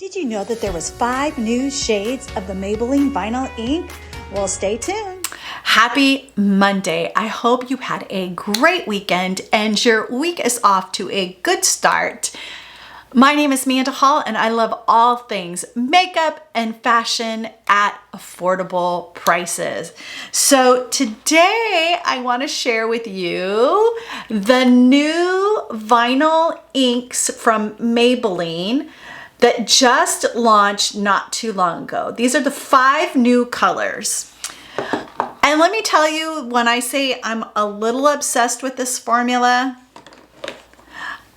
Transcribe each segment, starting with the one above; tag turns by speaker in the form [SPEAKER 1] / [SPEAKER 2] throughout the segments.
[SPEAKER 1] Did you know that there was 5 new shades of the Maybelline Vinyl Ink? Well, stay tuned.
[SPEAKER 2] Happy Monday. I hope you had a great weekend and your week is off to a good start. My name is Amanda Hall and I love all things makeup and fashion at affordable prices. So today I want to share with you the new vinyl inks from Maybelline that just launched not too long ago. These are the 5 new colors. And let me tell you, when I say I'm a little obsessed with this formula,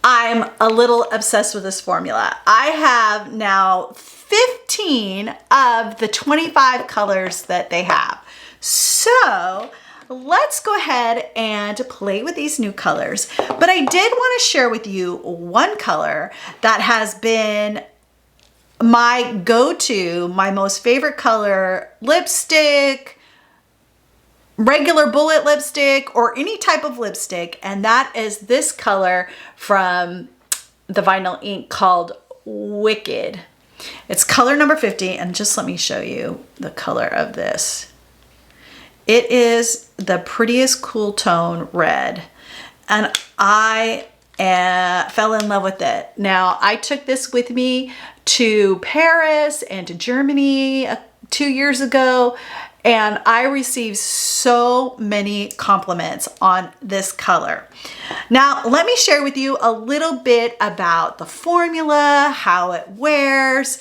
[SPEAKER 2] I'm a little obsessed with this formula. I have now 15 of the 25 colors that they have. So let's go ahead and play with these new colors. But I did want to share with you one color that has been my go-to, my most favorite color, lipstick, regular bullet lipstick, or any type of lipstick, and that is this color from the vinyl ink called Wicked. It's color number 50, and just let me show you the color of this. It is the prettiest cool tone red, and I fell in love with it. Now, I took this with me to Paris and to Germany 2 years ago, and I received so many compliments on this color. Now, let me share with you a little bit about the formula, how it wears,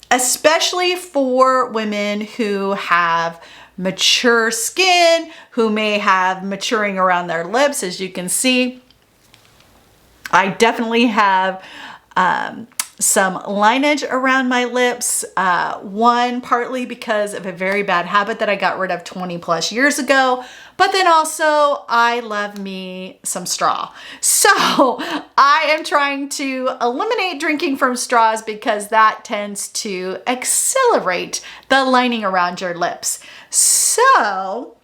[SPEAKER 2] especially for women who have mature skin, who may have maturing around their lips. As you can see, I definitely have some lineage around my lips. One, partly because of a very bad habit that I got rid of 20 plus years ago, but then also I love me some straw. So I am trying to eliminate drinking from straws because that tends to accelerate the lining around your lips. So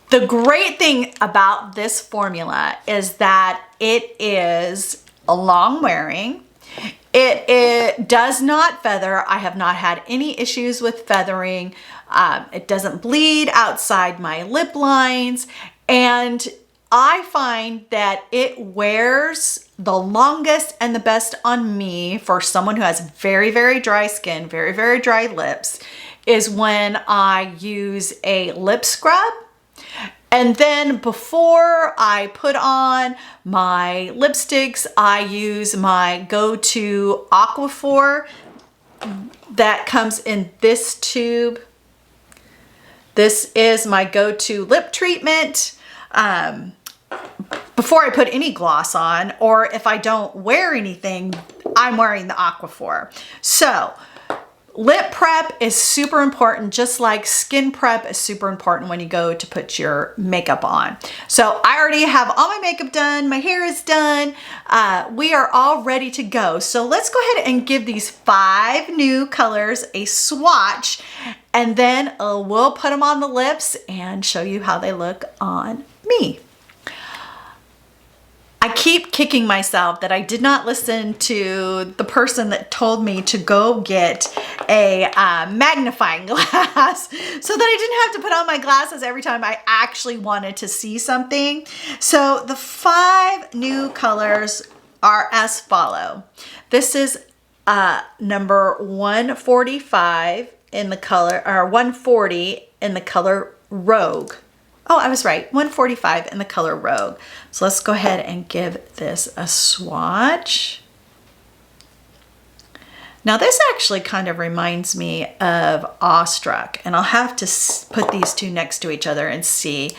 [SPEAKER 2] the great thing about this formula is that it is long wearing. It does not feather. I have not had any issues with feathering. It doesn't bleed outside my lip lines. And I find that it wears the longest and the best on me for someone who has very, very dry skin, very, very dry lips, is when I use a lip scrub. And then before I put on my lipsticks, I use my go-to Aquaphor that comes in this tube. This is my go-to lip treatment before I put any gloss on, or if I don't wear anything, I'm wearing the Aquaphor. So lip prep is super important, just like skin prep is super important when you go to put your makeup on. So I already have all my makeup done, my hair is done, we are all ready to go. So let's go ahead and give these 5 new colors a swatch, and then we'll put them on the lips and show you how they look on me. I keep kicking myself that I did not listen to the person that told me to go get a magnifying glass so that I didn't have to put on my glasses every time I actually wanted to see something. So the 5 new colors are as follow. This is number 145 in the color, or 140 in the color Rogue. Oh, I was right, 145 in the color Rogue. So let's go ahead and give this a swatch. Now this actually kind of reminds me of Awestruck, and I'll have to put these two next to each other and see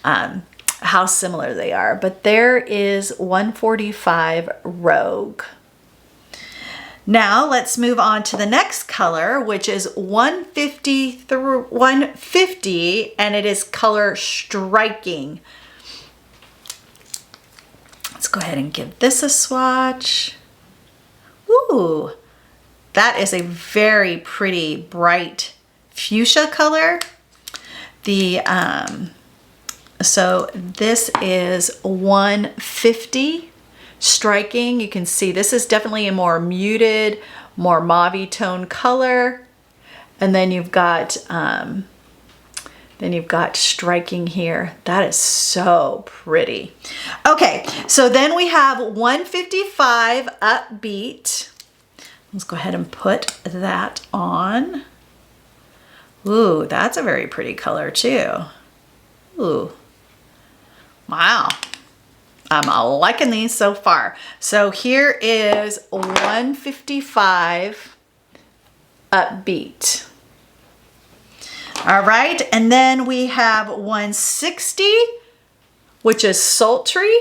[SPEAKER 2] how similar they are. But there is 145 Rogue. Now let's move on to the next color, which is 150 through 150, and it is color Striking. Let's go ahead and give this a swatch. Ooh, that is a very pretty bright fuchsia color. So this is 150. striking. You can see this is definitely a more muted, more mauve tone color. And then you've got striking here. That is so pretty. Okay, so then we have 155 Upbeat. Let's go ahead and put that on. Ooh, that's a very pretty color too. Ooh, wow. I'm liking these so far. So here is 155 Upbeat. All right, and then we have 160, which is Sultry.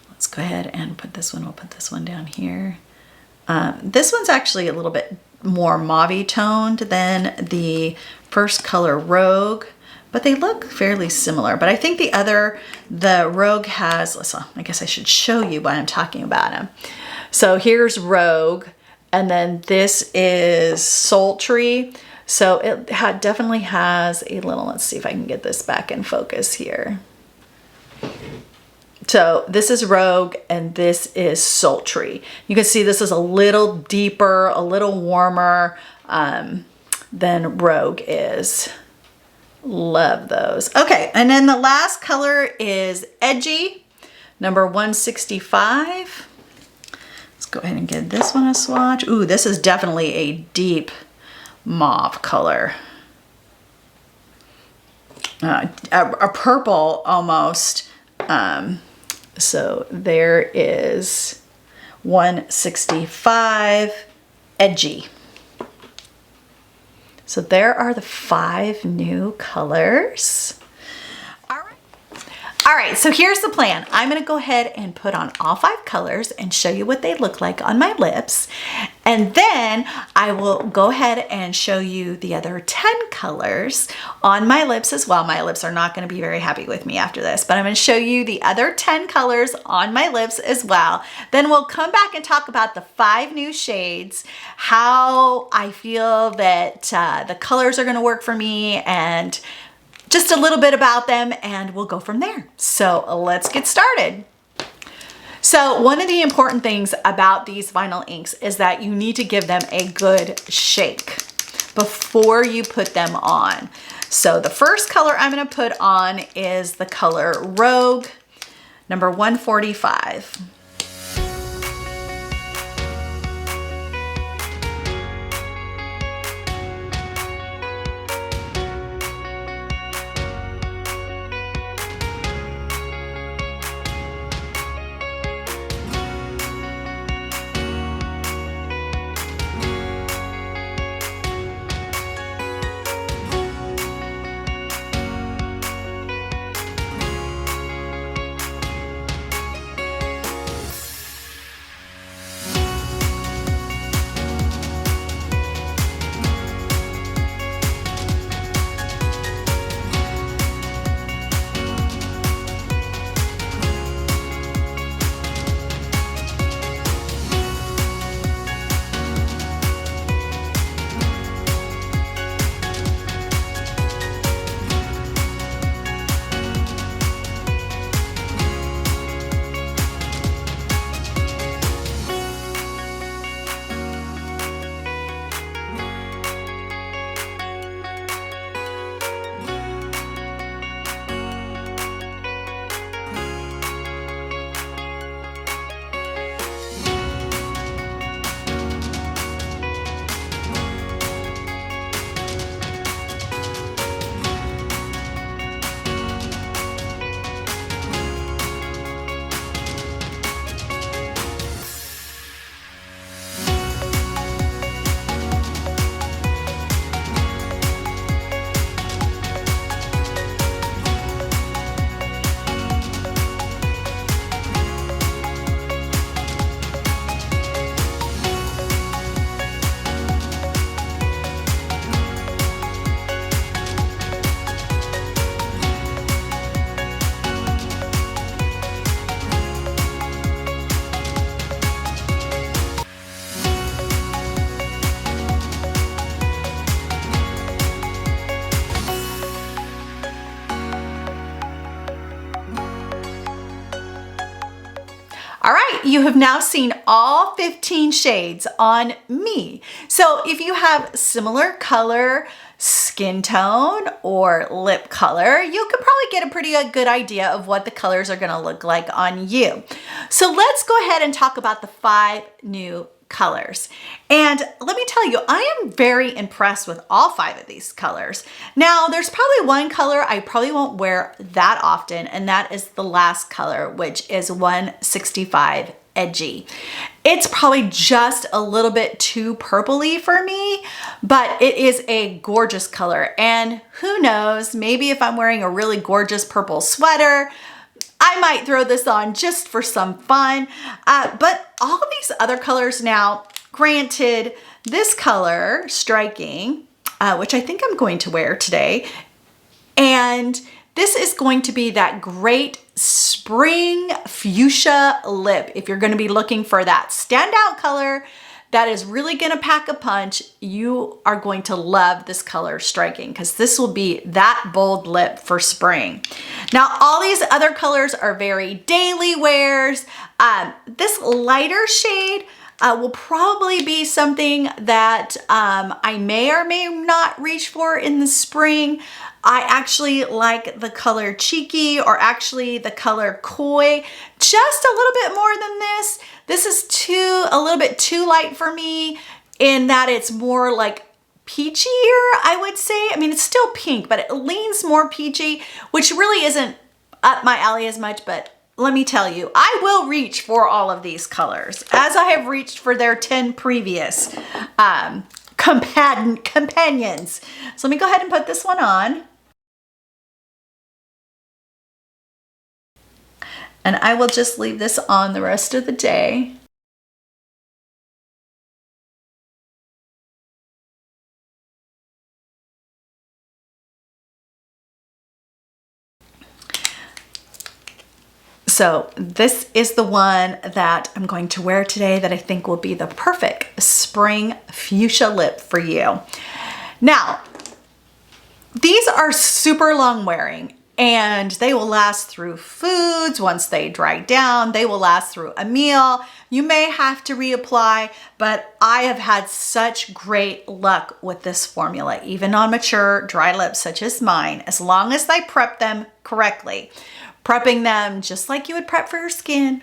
[SPEAKER 2] Let's go ahead and put this one, we'll put this one down here. This one's actually a little bit more mauve toned than the first color, Rogue, but they look fairly similar. But I think the Rogue has, listen, I guess I should show you when I'm talking about them. So here's Rogue, and then this is Sultry. So it definitely has a little, let's see if I can get this back in focus here. So this is Rogue and this is Sultry. You can see this is a little deeper, a little warmer than Rogue is. Love those. Okay, and then the last color is Edgy, number 165. Let's go ahead and give this one a swatch. Ooh, this is definitely a deep mauve color. A purple almost. So there is 165 Edgy. So there are the 5 new colors. All right, so here's the plan. I'm gonna go ahead and put on all 5 colors and show you what they look like on my lips. And then I will go ahead and show you the other 10 colors on my lips as well. My lips are not gonna be very happy with me after this, but I'm gonna show you the other 10 colors on my lips as well. Then we'll come back and talk about the 5 new shades, how I feel that the colors are gonna work for me, and just a little bit about them, and we'll go from there. So let's get started. So one of the important things about these vinyl inks is that you need to give them a good shake before you put them on. So the first color I'm gonna put on is the color Rogue, number 145. All right, you have now seen all 15 shades on me. So if you have similar color, skin tone, or lip color, you could probably get a pretty good idea of what the colors are gonna look like on you. So let's go ahead and talk about the 5 new colors. And let me tell you, I am very impressed with all 5 of these colors. Now, there's probably one color I probably won't wear that often, and that is the last color, which is 165 Edgy. It's probably just a little bit too purpley for me, but it is a gorgeous color. And who knows, maybe if I'm wearing a really gorgeous purple sweater, I might throw this on just for some fun. But all of these other colors now, granted, this color, Striking, which I think I'm going to wear today, and this is going to be that great spring fuchsia lip. If you're gonna be looking for that standout color that is really gonna pack a punch, you are going to love this color, Striking, because this will be that bold lip for spring. Now, all these other colors are very daily wears. This lighter shade will probably be something that I may or may not reach for in the spring. I actually like the color Cheeky, or actually the color Coy, just a little bit more than this. This is a little bit too light for me in that it's more like peachier, I would say. I mean, it's still pink, but it leans more peachy, which really isn't up my alley as much, but let me tell you, I will reach for all of these colors, as I have reached for their 10 previous companions. So let me go ahead and put this one on. And I will just leave this on the rest of the day. So this is the one that I'm going to wear today that I think will be the perfect spring fuchsia lip for you. Now, these are super long wearing, and they will last through foods. Once they dry down, they will last through a meal. You may have to reapply, but I have had such great luck with this formula, even on mature dry lips such as mine, as long as I prep them correctly. Prepping them just like you would prep for your skin,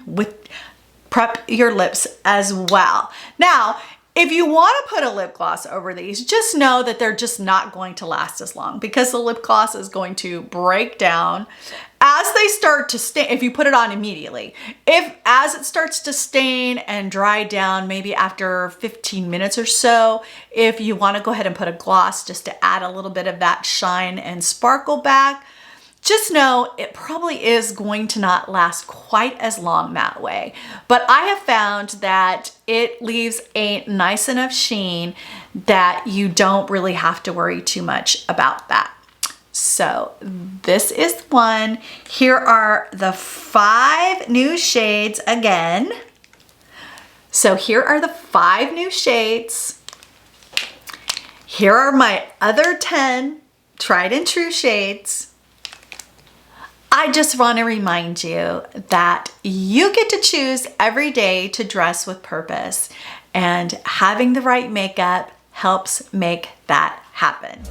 [SPEAKER 2] prep your lips as well. Now, if you want to put a lip gloss over these, just know that they're just not going to last as long, because the lip gloss is going to break down as they start to stain. If you put it on immediately, as it starts to stain and dry down, maybe after 15 minutes or so, if you want to go ahead and put a gloss just to add a little bit of that shine and sparkle back, just know it probably is going to not last quite as long that way. But I have found that it leaves a nice enough sheen that you don't really have to worry too much about that. So this is one. Here are the 5 new shades again. So here are the 5 new shades. Here are my other 10 tried and true shades. I just want to remind you that you get to choose every day to dress with purpose, and having the right makeup helps make that happen.